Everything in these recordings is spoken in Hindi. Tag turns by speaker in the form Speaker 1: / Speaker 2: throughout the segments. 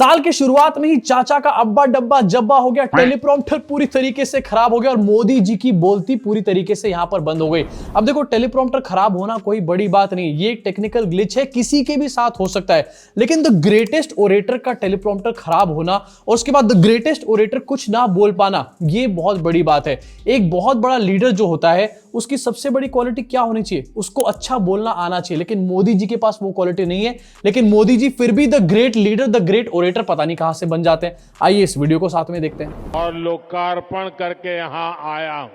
Speaker 1: साल के शुरुआत में ही चाचा का अब्बा डब्बा जब्बा हो गया, टेलीप्रॉम्प्टर पूरी तरीके से खराब हो गया और मोदी जी की बोलती पूरी तरीके से यहां पर बंद हो गई। अब देखो, टेलीप्रॉम्प्टर खराब होना कोई बड़ी बात नहीं, ये एक टेक्निकल ग्लिच है, किसी के भी साथ हो सकता है। लेकिन द ग्रेटेस्ट ओरेटर का टेलीप्रॉम्प्टर खराब होना और उसके बाद द ग्रेटेस्ट ओरेटर कुछ ना बोल पाना, ये बहुत बड़ी बात है। एक बहुत बड़ा लीडर जो होता है उसकी सबसे बड़ी क्वालिटी क्या होनी चाहिए? उसको अच्छा बोलना आना चाहिए। लेकिन मोदी जी के पास वो क्वालिटी नहीं है, लेकिन मोदी जी फिर भी the great leader, the great orator पता नहीं कहां से बन जाते हैं। आइए इस वीडियो को साथ में देखते हैं।
Speaker 2: और लोकार्पण करके यहां आया हूं।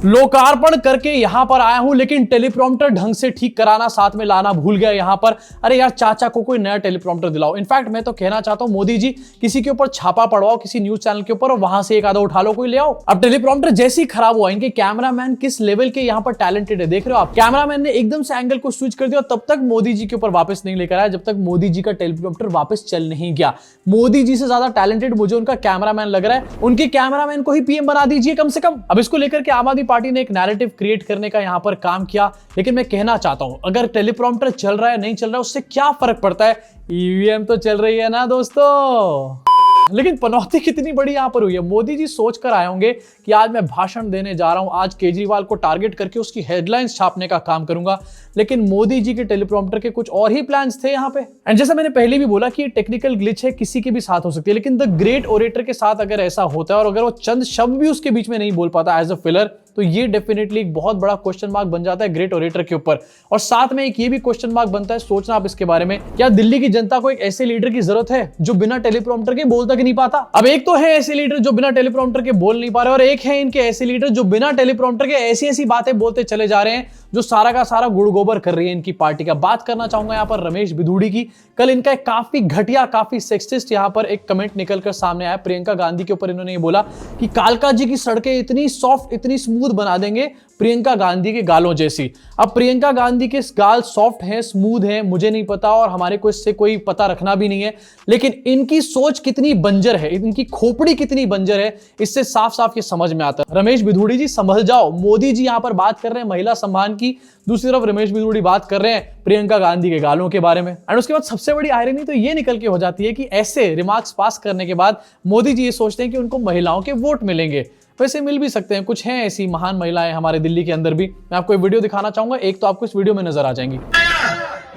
Speaker 1: लोकार्पण करके यहां पर आया हूं, लेकिन टेलीप्रॉम्प्टर ढंग से ठीक कराना साथ में लाना भूल गया यहां पर। अरे यार, चाचा को कोई नया टेलीप्रॉम्प्टर दिलाओ। इनफैक्ट मैं तो कहना चाहता हूं मोदी जी, किसी के ऊपर छापा पड़वाओ, किसी न्यूज चैनल के ऊपर, और वहां से एक आधा उठा लो, कोई ले आओ। अब टेलीप्रॉम्प्टर जैसे ही खराब हुआ, इनके कैमरामैन किस लेवल के यहां पर टैलेंटेड है देख रहे हो आप। कैमरामैन ने एकदम से एंगल को स्विच कर दिया और तब तक मोदी जी के ऊपर वापस नहीं लेकर आया, जब तक मोदी जी का टेलीप्रॉम्प्टर वापस चल नहीं गया। मोदी जी से ज्यादा टैलेंटेड मुझे उनका कैमरामैन लग रहा है। उनके कैमरामैन को ही पीएम बना दीजिए कम से कम। अब इसको लेकर के आम आदमी पार्टी ने एक नैरेटिव क्रिएट करने का यहां पर काम किया, लेकिन मैं कहना चाहता हूं, अगर टेलीप्रॉम्प्टर चल रहा है नहीं चल रहा है उससे क्या फर्क पड़ता है? ईवीएम तो चल रही है ना दोस्तों। लेकिन पनौती कितनी बड़ी यहां पर हुई है। मोदी जी सोच कर आए होंगे कि आज मैं भाषण देने जा रहा हूं, आज केजरीवाल को टारगेट करके उसकी हेडलाइंस छापने का काम करूंगा, लेकिन मोदी जी के टेलीप्रॉम्प्टर के कुछ और ही प्लान्स थे यहां पे। एंड जैसा मैंने पहले भी बोला कि ये टेक्निकल ग्लिच है, किसी के भी साथ हो सकती है, लेकिन द ग्रेट ओरेटर के साथ अगर ऐसा होता है और अगर वो चंद शब्द भी उसके बीच में नहीं बोल पाता एज अ फिलर, तो ये डेफिनेटली एक बहुत बड़ा क्वेश्चन मार्क बन जाता है ग्रेट ओरेटर के ऊपर। और साथ में एक ये भी क्वेश्चन मार्क बनता है, सोचना आप इसके बारे में, क्या दिल्ली की जनता को एक ऐसे लीडर की जरूरत है जो बिना टेलीप्रॉम्प्टर के बोल तक नहीं पाता? अब एक तो है ऐसे लीडर जो बिना टेलीप्रॉम्प्टर के बोल नहीं पा रहे, और एक है इनके ऐसे लीडर जो बिना टेलीप्रॉम्प्टर के ऐसी ऐसी बातें बोलते चले जा रहे हैं जो सारा का सारा गुड़ गोबर कर रही है इनकी पार्टी का। बात करना चाहूंगा यहां पर रमेश बिधूड़ी की। कल इनका एक काफी घटिया, काफी सेक्सिस्ट यहां पर एक कमेंट निकलकर सामने आया प्रियंका गांधी के ऊपर। इन्होंने ये बोला कि कालका जी की सड़कें इतनी सॉफ्ट, इतनी स्मूथ बना देंगे प्रियंका गांधी के गालों जैसी। अब प्रियंका गांधी के गाल सॉफ्ट हैं, स्मूथ हैं, मुझे नहीं पता और हमारे को इससे कोई पता रखना भी नहीं है, लेकिन इनकी सोच कितनी बंजर है, इनकी खोपड़ी कितनी बंजर है, इससे साफ साफ ये समझ में आता है। रमेश बिधूड़ी जी संभल जाओ। मोदी जी यहां पर बात कर रहे हैं महिला सम्मान की, दूसरी तरफ रमेश बिधूड़ी बात कर रहे हैं प्रियंका गांधी के गालों के बारे में। एंड उसके बाद सबसे बड़ी आयरनी तो ये निकल के हो जाती है कि ऐसे रिमार्क्स पास करने के बाद मोदी जी ये सोचते हैं कि उनको महिलाओं के वोट मिलेंगे। वैसे मिल भी सकते हैं, कुछ हैं ऐसी महान महिलाएं हमारे दिल्ली के अंदर भी। मैं आपको एक वीडियो दिखाना चाहूंगा, एक तो आपको इस वीडियो में नजर आ जाएंगी।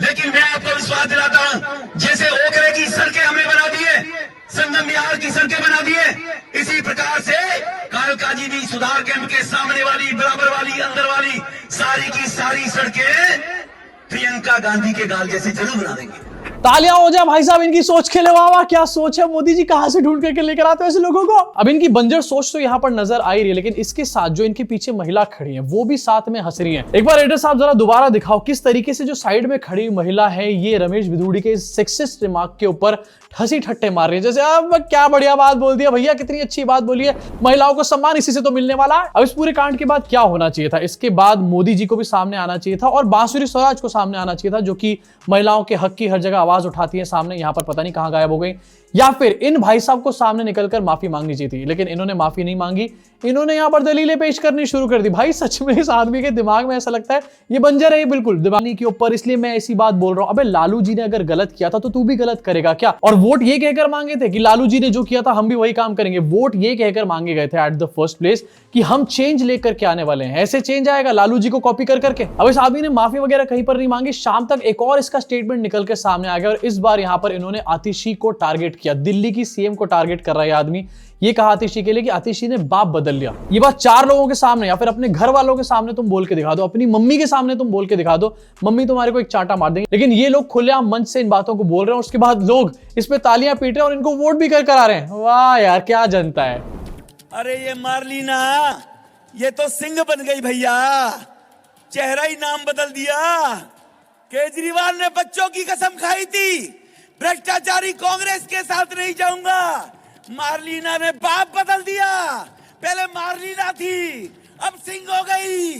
Speaker 3: लेकिन मैं आपको विश्वास दिलाता हूं, जैसे ओकरे की सड़कें हमने बना दिए, संगम बिहार की सड़कें बना दिए, इसी प्रकार से कालका जी भी सुधार कैंप के सामने वाली, बराबर वाली, अंदर वाली सारी की सारी सड़कें प्रियंका गांधी के गाल जैसे जरूर बना देंगे।
Speaker 1: तालियां हो जाए भाई साहब इनकी सोच के लिए। वाह वाह, क्या सोच है। मोदी जी कहां से ढूंढ करके लेकर आते हैं ऐसे लोगों को। अब इनकी बंजर सोच तो यहां पर नजर आ रही है, लेकिन इसके साथ जो इनके पीछे महिला खड़ी है वो भी साथ में हंस रही है। एक बार एडिटर साहब जरा दोबारा दिखाओ किस तरीके से जो साइड में खड़ी महिला है ये रमेश बिधूड़ी के सेक्सिस्ट रिमार्क के ऊपर हंसी ठट्टे मार रही है, जैसे अब क्या बढ़िया बात बोल दिया भैया, कितनी अच्छी बात बोली है, महिलाओं को सम्मान इसी से तो मिलने वाला है। अब इस पूरे कांड के बाद क्या होना चाहिए था? इसके बाद मोदी जी को भी सामने आना चाहिए था और बांसुरी स्वराज को सामने आना चाहिए था, जो कि महिलाओं के हक की हर जगह आवाज उठाती है सामने। यहां पर पता नहीं कहां गायब हो गई। या फिर इन भाई साहब को सामने निकलकर माफी मांगनी चाहिए थी, लेकिन इन्होंने माफी नहीं मांगी। इन्होंने यहां पर दलीलें पेश करनी शुरू कर दी। भाई सच में इस आदमी के दिमाग में ऐसा लगता है ये बंजर है, ये बिल्कुल दिमाग के ऊपर, इसलिए मैं ऐसी बात बोल रहा हूं। अबे लालू जी ने अगर गलत किया था तो तू भी गलत करेगा क्या? और वोट ये कहकर मांगे थे कि लालू जी ने जो किया था हम भी वही काम करेंगे। वोट ये कहकर मांगे गए थे एट द फर्स्ट प्लेस कि हम चेंज लेकर के आने वाले हैं। ऐसे चेंज आएगा लालू जी को कॉपी कर करके? अब इस आदमी ने माफी वगैरह कहीं पर नहीं मांगी। शाम तक एक और इसका स्टेटमेंट निकल के सामने आ गया और इस बार यहां पर इन्होंने आतिशी को टारगेट किया। दिल्ली की सीएम को टारगेट कर रहा है आदमी। ये कहा आतिशी के लिए कि आतिशी ने बाप बदल लिया। ये बात 4 लोगों के सामने या फिर अपने घर वालों के सामने तुम बोल के दिखा दो, अपनी मम्मी के सामने तुम बोल के दिखा दो, मम्मी तुम्हारे को एक चांटा मार देंगे। लेकिन ये लोग खुलेआम मंच से इन बातों को बोल रहे हैं, उसके बाद लोग इस पे तालियां पीट रहे हैं और इनको वोट भी कर आ रहे हैं। वाह यार, क्या जनता है।
Speaker 4: अरे ये मार्लिना, ये तो सिंह बन गई भैया, चेहरा ही नाम बदल दिया। केजरीवाल ने बच्चों की कसम खाई थी भ्रष्टाचारी कांग्रेस के साथ नहीं जाऊंगा। मार्लिना ने बाप बदल दिया, पहले मार्लिना थी, अब सिंह हो गई।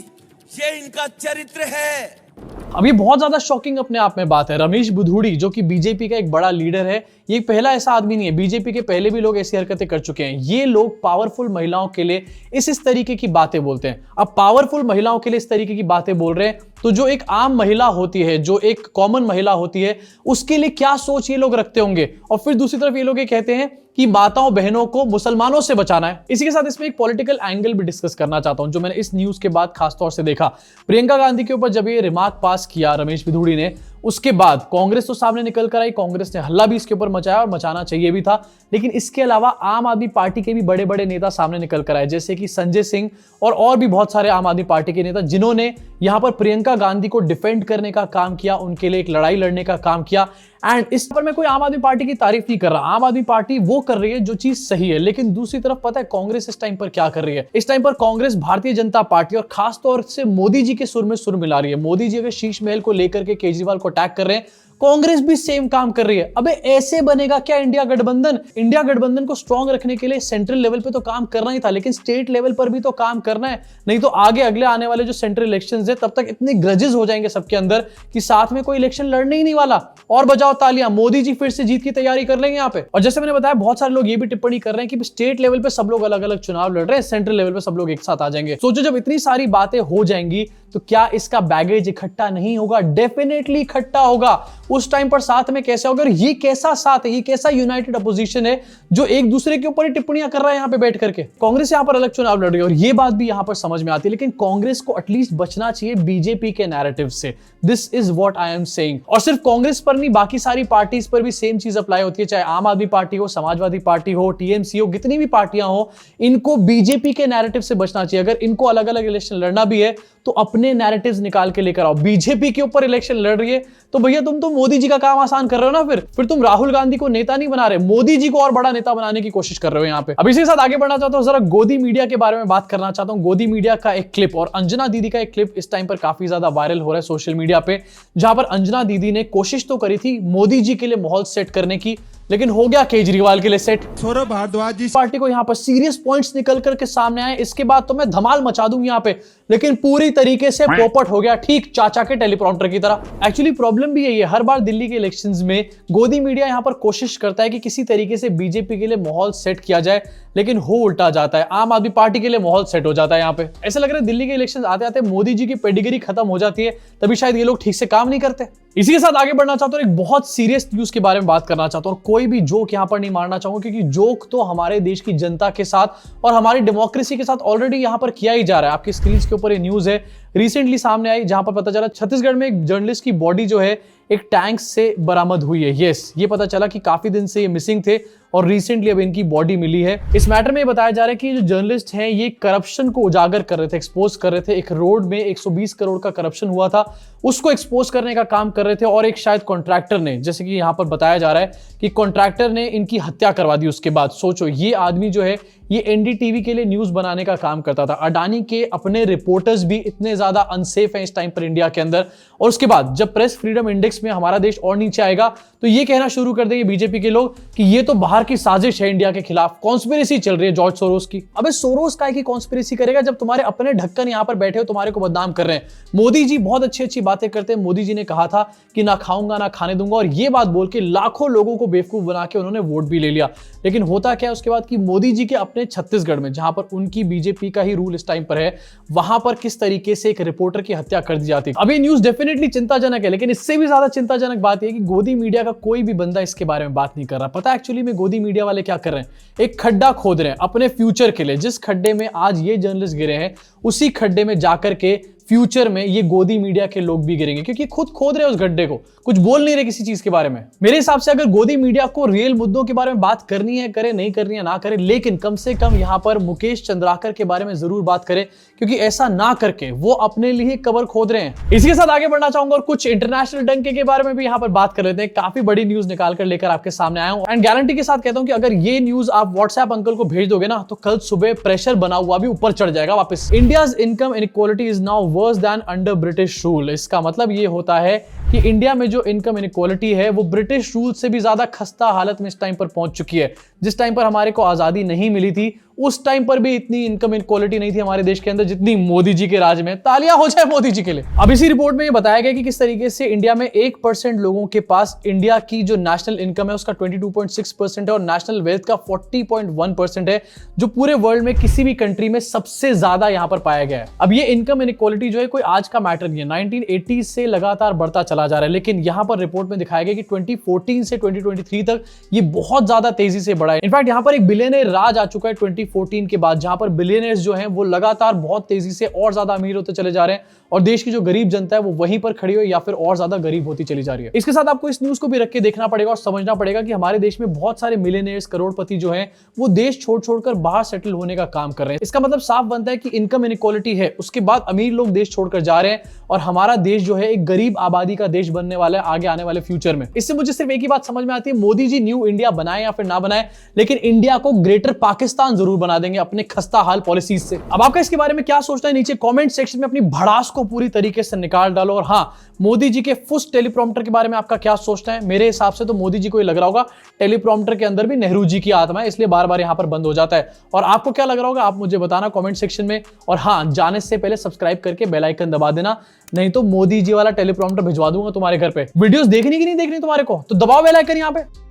Speaker 4: ये इनका चरित्र है।
Speaker 1: अब ये बहुत ज्यादा शॉकिंग अपने आप में बात है। रमेश बुधूड़ी जो कि बीजेपी का एक बड़ा लीडर है, ये पहला ऐसा आदमी नहीं है। बीजेपी के पहले भी लोग ऐसी हरकतें कर चुके हैं। ये लोग पावरफुल महिलाओं के लिए इस तरीके की बातें बोलते हैं। अब पावरफुल महिलाओं के लिए इस तरीके की बातें बोल रहे हैं, तो जो एक आम महिला होती है, जो एक कॉमन महिला होती है, उसके लिए क्या सोच ये लोग रखते होंगे। और फिर दूसरी तरफ ये लोग ये कहते हैं कि माताओं बहनों को मुसलमानों से बचाना है। इसी के साथ इसमें एक पॉलिटिकल एंगल भी डिस्कस करना चाहता हूं, जो मैंने इस न्यूज के बाद खासतौर से देखा। प्रियंका गांधी के ऊपर जब ये रिमार्क पास किया रमेश बुधूड़ी ने, उसके बाद कांग्रेस तो सामने निकल कर आई। कांग्रेस ने हल्ला भी इसके ऊपर मचाया और मचाना चाहिए भी था। लेकिन इसके अलावा आम आदमी पार्टी के भी बड़े बड़े नेता सामने निकल कर आए, जैसे कि संजय सिंह और भी बहुत सारे आम आदमी पार्टी के नेता, जिन्होंने यहां पर प्रियंका गांधी को डिफेंड करने का काम किया, उनके लिए एक लड़ाई लड़ने का काम किया। एंड इस पर मैं कोई आम आदमी पार्टी की तारीफ नहीं कर रहा। आम आदमी पार्टी वो कर रही है जो चीज सही है। लेकिन दूसरी तरफ पता है कांग्रेस इस टाइम पर क्या कर रही है? इस टाइम पर कांग्रेस भारतीय जनता पार्टी और खासतौर से मोदी जी के सुर में सुर मिला रही है। मोदी जी अगर शीश महल को लेकर के केजरीवाल को अटैक कर रहे हैं, कांग्रेस भी सेम काम कर रही है। अबे ऐसे बनेगा क्या इंडिया गठबंधन? इंडिया गठबंधन को स्ट्रांग रखने के लिए सेंट्रल लेवल पे तो काम करना ही था, लेकिन स्टेट लेवल पर भी तो काम करना है। नहीं तो आगे अगले आने वाले जो सेंट्रल इलेक्शंस है, तब तक इतने ग्रजेस हो जाएंगे सबके अंदर कि साथ में कोई इलेक्शन लड़ने ही नहीं वाला। और बजाओ तालियां, मोदी जी फिर से जीत की तैयारी कर लेंगे यहाँ पे। और जैसे मैंने बताया, बहुत सारे लोग ये भी टिप्पणी कर रहे हैं कि स्टेट लेवल पे सब लोग अलग अलग चुनाव लड़ रहे हैं, सेंट्रल लेवल पे सब लोग एक साथ आ जाएंगे। सोचो जब इतनी सारी बातें हो जाएंगी तो क्या इसका बैगेज इकट्ठा नहीं होगा? डेफिनेटली इकट्ठा होगा। उस टाइम पर साथ में कैसे होगा? ये कैसा साथ है, ये कैसा यूनाइटेड अपोजिशन है जो एक दूसरे के ऊपर ही टिप्पणियां कर रहा है यहाँ पे बैठ करके। कांग्रेस यहाँ पर अलग चुनाव लड़ रही है और ये बात भी यहाँ पर समझ में आती है। लेकिन कांग्रेस को एटलीस्ट बचना चाहिए बीजेपी के नैरेटिव से। This is what I am saying. और सिर्फ कांग्रेस पर नहीं, बाकी सारी पार्टीज पर भी सेम चीज अप्लाई होती है। चाहे आम आदमी पार्टी हो, समाजवादी पार्टी हो, टीएमसी हो, कितनी भी पार्टियां हो, इनको बीजेपी के नैरेटिव से बचना चाहिए। अगर इनको अलग अलग इलेक्शन लड़ना भी है तो अपने नैरेटिव्स निकाल के लेकर आओ। बीजेपी के ऊपर इलेक्शन लड़ रही है तो भैया तुम तो मोदी जी का काम आसान कर रहे हो ना। फिर तुम राहुल गांधी को नेता नहीं बना रहे, मोदी जी को और बड़ा नेता बनाने की कोशिश कर रहे हो यहाँ पे। अब इसी के साथ आगे बढ़ना चाहता हूं, जरा गोदी मीडिया के बारे में बात करना चाहता हूं। गोदी मीडिया का एक क्लिप और अंजना दीदी का एक क्लिप इस टाइम पर काफी ज्यादा वायरल हो रहा है सोशल मीडिया पे, जहां पर अंजना दीदी ने कोशिश तो करी थी मोदी जी के लिए माहौल सेट करने की, लेकिन हो गया केजरीवाल के लिए सेट।
Speaker 5: सौरभ भारद्वाज जी
Speaker 1: पार्टी को यहां पर सीरियस पॉइंट्स निकल करके सामने आए, इसके बाद तो मैं धमाल मचा दूंगी यहाँ पे, लेकिन पूरी तरीके से पोपट हो गया, ठीक चाचा के टेलीप्रॉम्प्टर की तरह। एक्चुअली प्रॉब्लम भी यही है, हर बार दिल्ली के इलेक्शंस में गोदी मीडिया यहां पर कोशिश करता है कि किसी तरीके से बीजेपी के लिए माहौल सेट किया जाए, लेकिन हो उल्टा जाता है। आम आदमी पार्टी के लिए माहौल सेट हो जाता है यहाँ पे। ऐसा लग रहा है दिल्ली के इलेक्शन आते आते मोदी जी की पेडिग्री खत्म हो जाती है, तभी शायद ये लोग ठीक से काम नहीं करते। इसी के साथ आगे बढ़ना चाहता हूं, एक बहुत सीरियस न्यूज के बारे में बात करना चाहता हूं। और कोई भी जोक यहां पर नहीं मारना चाहूंगा, क्योंकि जोक तो हमारे देश की जनता के साथ और हमारी डेमोक्रेसी के साथ ऑलरेडी यहां पर किया ही जा रहा है। आपकी स्क्रीन के ऊपर ये न्यूज है, रिसेंटली सामने आई, जहां पर पता चला छत्तीसगढ़ में एक जर्नलिस्ट की बॉडी जो है एक टैंक से बरामद हुई है। यस, ये पता चला कि काफी दिन से ये मिसिंग थे और रिसेंटली अब इनकी बॉडी मिली है। इस मैटर में ये बताया जा रहा है कि जो जर्नलिस्ट हैं ये करप्शन को उजागर कर रहे थे, एक्सपोज कर रहे थे। एक रोड में 120 करोड़ का करप्शन हुआ था, उसको एक्सपोज करने का काम कर रहे थे। और एक शायद कॉन्ट्रैक्टर ने, जैसे कि यहां पर बताया जा रहा है कि कॉन्ट्रैक्टर ने इनकी हत्या करवा दी। उसके बाद सोचो, ये आदमी जो है ये एनडीटीवी के लिए न्यूज बनाने का काम करता था। अडानी के अपने रिपोर्टर्स भी इतने ज्यादा अनसेफ हैं इस टाइम पर इंडिया के अंदर। और उसके बाद जब प्रेस फ्रीडम इंडेक्स में हमारा देश और नीचे आएगा तो ये कहना शुरू कर देंगे बीजेपी के लोग कि ये तो बाहर की साजिश है इंडिया के खिलाफ, कॉन्स्पिरेसी चल रही है जॉर्ज सोरोस की। अबे सोरोस काय की कॉन्स्पिरेसी करेगा जब तुम्हारे अपने ढक्कन यहां पर बैठे हो तुम्हारे को बदनाम कर रहे हैं। मोदी जी बहुत अच्छी अच्छी बातें करते हैं। मोदी जी ने कहा था कि ना खाऊंगा ना खाने दूंगा, और ये बात बोल के लाखों लोगों को बेवकूफ बना के उन्होंने वोट भी ले लिया। लेकिन होता क्या है उसके बाद कि मोदी जी के अपने छत्तीसगढ़ में, जहां पर उनकी बीजेपी का ही रूल इस टाइम पर है, वहां पर किस तरीके से एक रिपोर्टर की हत्या कर दी जाती है। अभी न्यूज डेफिनेटली चिंताजनक है, लेकिन इससे भी ज्यादा चिंताजनक बात यह कि गोदी मीडिया का कोई भी बंदा इसके बारे में बात नहीं कर रहा। पता है एक्चुअली में गोदी मीडिया वाले क्या कर रहे हैं? एक खड्डा खोद रहे हैं अपने फ्यूचर के लिए। जिस खड्डे में आज ये जर्नलिस्ट गिरे हैं, उसी खड्डे में जाकर के फ्यूचर में ये गोदी मीडिया के लोग भी गिरेंगे, क्योंकि खुद खोद रहे हैं उस गड्ढे को, कुछ बोल नहीं रहे किसी चीज के बारे में। मेरे हिसाब से अगर गोदी मीडिया को रियल मुद्दों के बारे में बात करनी है करे, नहीं करनी है ना करे, लेकिन कम से कम यहां पर मुकेश चंद्राकर के बारे में जरूर बात करें, क्योंकि ऐसा ना करके वो अपने लिए कबर खोद रहे हैं। इसी के साथ आगे बढ़ना चाहूंगा और कुछ इंटरनेशनल डंके के बारे में भी यहां पर बात कर लेते हैं। काफी बड़ी न्यूज निकाल कर लेकर आपके सामने आया हूं, एंड गारंटी के साथ कहता हूं कि अगर ये न्यूज आप व्हाट्सएप अंकल को भेज दोगे ना, तो कल सुबह प्रेशर बना हुआ भी ऊपर चढ़ जाएगा वापस। India's income inequality is now worse than under British rule. इसका मतलब ये होता है कि इंडिया में जो इनकम इनइक्वालिटी है वो ब्रिटिश रूल से भी ज्यादा खस्ता हालत में इस टाइम पर पहुंच चुकी है। जिस टाइम पर हमारे को आजादी नहीं मिली थी उस टाइम पर भी इतनी इनकम इनइक्वालिटी नहीं थी हमारे देश के अंदर जितनी मोदी जी के राज में। तालियां हो जाए मोदी जी के लिए। अब इसी रिपोर्ट में ये बताया गया कि किस तरीके से इंडिया में 1% लोगों के पास इंडिया की जो नेशनल इनकम है उसका 22.6% है और नेशनल वेल्थ का 40.1% है, जो पूरे वर्ल्ड में किसी भी कंट्री में सबसे ज्यादा यहां पर पाया गया है। अब ये इनकम इनइक्वालिटी जो है कोई आज का मैटर नहीं है, 1980 से लगातार बढ़ता चला जा रहा है, लेकिन यहां पर रिपोर्ट में दिखाया गया कि 2014 से 2023 तक ये बहुत ज्यादा तेजी से बढ़ा है। इनफैक्ट यहां पर एक बिलियनियर राज आ चुका है 2014 के बाद, जहां पर बिलियनियर्स जो हैं वो लगातार बहुत तेजी से और ज्यादा अमीर होते चले जा रहे हैं और देश की जो गरीब जनता है वो वहीं पर खड़ी हो या फिर और ज्यादा गरीब होती चली जा रही है। इसके साथ आपको इस न्यूज को भी रख के देखना पड़ेगा और समझना पड़ेगा कि हमारे देश में बहुत सारे मिलियनियर्स करोड़पति जो हैं वो देश छोड़ छोड़कर बाहर सेटल होने का काम कर रहे हैं। इसका मतलब साफ बनता है कि इनकम इनइक्वालिटी है, उसके बाद अमीर लोग देश छोड़कर जा रहे हैं और हमारा देश जो है एक गरीब आबादी का देश बनने वाला है आगे आने वाले फ्यूचर में। इससे मुझे सिर्फ एक ही बात समझ में आती है, मोदी जी न्यू इंडिया बनाए या फिर ना बनाए, लेकिन इंडिया को ग्रेटर पाकिस्तान जरूर बना देंगे अपने खस्ता हाल पॉलिसीज से। अब आपका इसके बारे में क्या सोचना है नीचे कमेंट सेक्शन में अपनी भड़ास को पूरी तरीके से निकाल डालो। और हाँ, मोदी जी के फुस टेलीप्रॉम्प्टर के बारे में आपका क्या सोचना है? मेरे हिसाब से तो मोदी जी को ये लग रहा होगा टेलीप्रॉम्प्टर के अंदर भी नेहरू जी की आत्मा है, इसलिए बार बार यहां पर बंद हो जाता है। और आपको क्या लग रहा होगा आप मुझे बताना कमेंट सेक्शन में। और हाँ, जाने से पहले सब्सक्राइब करके बेल आइकन दबा देना, नहीं तो मोदी जी वाला टेलीप्रॉम्प्टर भिजवा दूंगा तुम्हारे घर पे। वीडियोस देखनी कि नहीं देखनी तुम्हारे को, तो दबाओ बेल आइकन यहां पे।